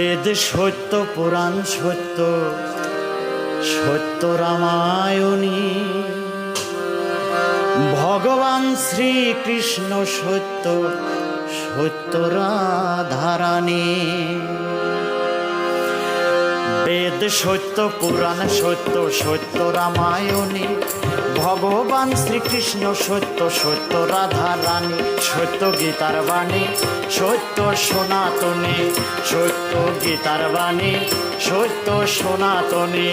বেদ সত্য, পুরাণ সত্য, সত্য রামায়ণী। ভগবান শ্রীকৃষ্ণ সত্য, সত্য রাধারানী। বেদ সত্য, পুরাণ সত্য, সত্য রামায়ণী। ভগবান শ্রীকৃষ্ণ সত্য, সত্য রাধারানী। সত্য গীতার বাণী, সত্য সনাতনী। সত্য গীতার বাণী, সত্য সনাতনী।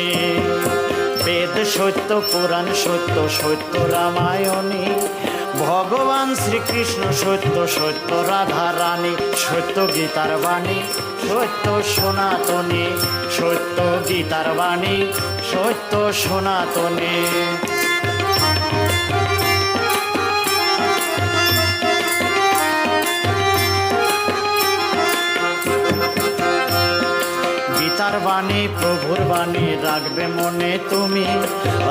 বেদ সত্য, পুরাণ সত্য, সত্য রামায়ণী। ভগবান শ্রীকৃষ্ণ সত্য, সত্য রাধারানী। সত্য গীতার বাণী, সত্য সনাতনী। সত্য গীতার বাণী, সত্য সনাতনী। গীতার বাণী, প্রভুর বাণী রাখবে মনে তুমি।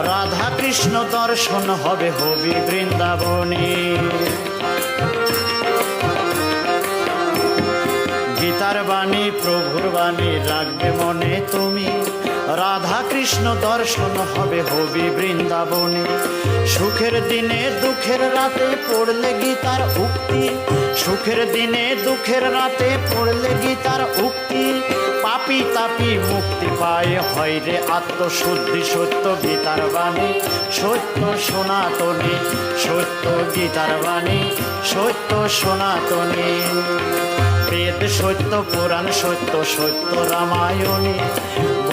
রাধা কৃষ্ণ দর্শন হবে হবি বৃন্দাবনী। গীতার বাণী, প্রভুর বাণী রাখবে মনে তুমি। রাধা কৃষ্ণ দর্শন হবে হবি বৃন্দাবনী। সুখের দিনে দুঃখের রাতে পড়লে গীতার উক্তি। সুখের দিনে দুঃখের রাতে পড়লে গীতার উক্তি। পাপি তাপি মুক্তি পায় হয় রে আত্মশুদ্ধি। সত্য গীতার বাণী, সত্য সনাতনী। সত্য গীতার বাণী, সত্য সনাতনী। বেদ সত্য, পুরাণ সত্য, সত্য রামায়ণী।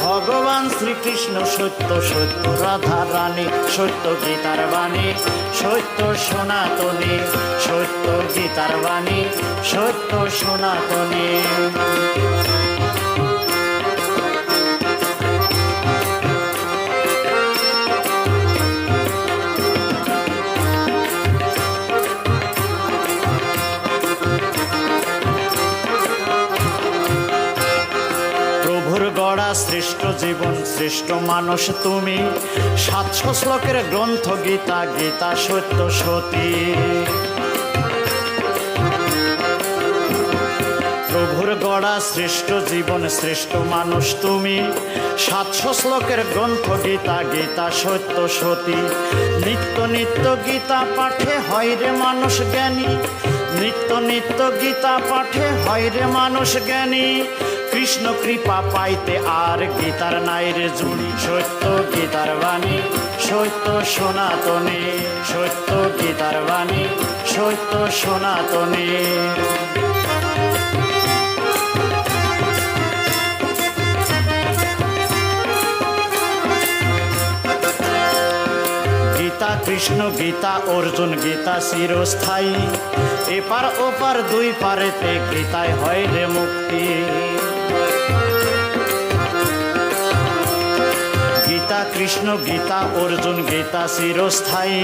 ভগবান শ্রীকৃষ্ণ সত্য, সত্য রাধারানী। সত্য গীতার বাণী, সত্য সনাতনী। সত্য গীতার বাণী, সত্য সনাতনী। গড়া শ্রেষ্ঠ জীবন, শ্রেষ্ঠ মানুষ তুমি। 700 শ্লোকের গ্রন্থ গীতা, গীতা সত্য সতী। প্রভুর গড়া শ্রেষ্ঠ জীবন, শ্রেষ্ঠ মানুষ তুমি। 700 শ্লোকের গ্রন্থ গীতা, গীতা সত্য সতী। নিত্য নিত্য গীতা পাঠে হয় রে মানুষ জ্ঞানী। নিত্য নিত্য গীতা পাঠে হয় রে মানুষ জ্ঞানী। কৃষ্ণ কৃপা পাইতে আর গীতার নাই রে জুড়ি। সত্য গীতার বাণী, সত্য সনাতনী। সত্য গীতার বাণী, সত্য সনাতনী। গীতা কৃষ্ণ, গীতা অর্জুন, গীতা চিরস্থায়ী। এপার ওপার দুই পারেতে গীতায় হয় রে মুক্তি। গীতা কৃষ্ণ, গীতা অর্জুন, গীতা চিরস্থায়ী।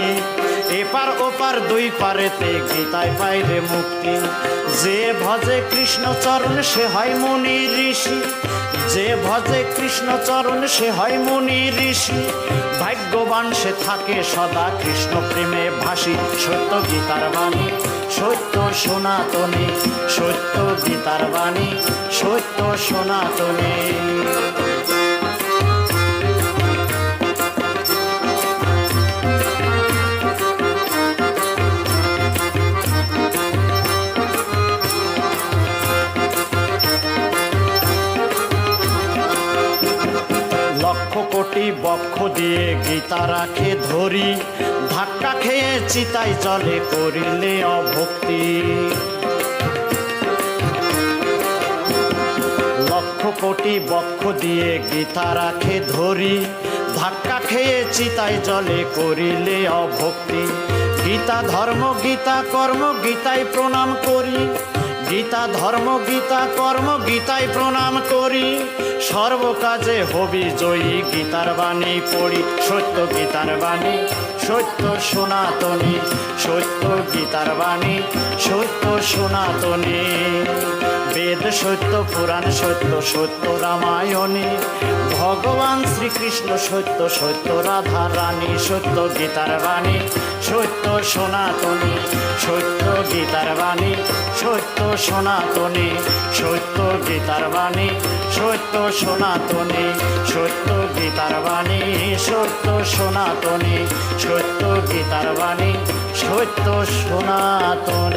এপার ওপার দুই পারেতে গীতায় পায় রে মুক্তি। যে ভজে কৃষ্ণ চরণ সে হয় মুনি ঋষি। যে ভজে কৃষ্ণ চরণ সে হয় মুনি ঋষি। ভাগ্যবান সে থাকে সদা কৃষ্ণ প্রেমে ভাসি। সত্য গীতার বাণী, সত্য সনাতনী। সত্য গীতার বাণী, সত্য সনাতনী। লক্ষ কোটি বক্ষ দিয়ে গীতা রাখে ধরি। ধাক্কা খেয়ে চিতায় জলে করিলে অভক্তি। লক্ষ কোটি বক্ষ দিয়ে গীতা রাখে ধরি। ধাক্কা খেয়ে চিতায় জলে করিলে অভক্তি। গীতা ধর্ম, গীতা কর্ম, গীতায় প্রণাম করি। গীতা ধর্ম, গীতা কর্ম, গীতায় প্রণাম করি। সর্বকাজে হবি জয়ী, গীতার বাণী পড়ি। সত্য গীতার বাণী, সত্য সনাতনী। সত্য গীতার বাণী, সত্য সনাতনী। বেদ সত্য, পুরাণ সত্য, সত্য রামায়ণী। ভগবান শ্রীকৃষ্ণ সত্য, সত্য রাধারানী। সত্য গীতার বাণী, সত্য সনাতনী। সত্য গীতার বাণী, সত্য সনাতনী। সত্য গীতার বাণী সত্য সনাতনী, সত্য গীতার বাণী সত্য সনাতনী, সত্য গীতার বাণী সত্য সনাতনী।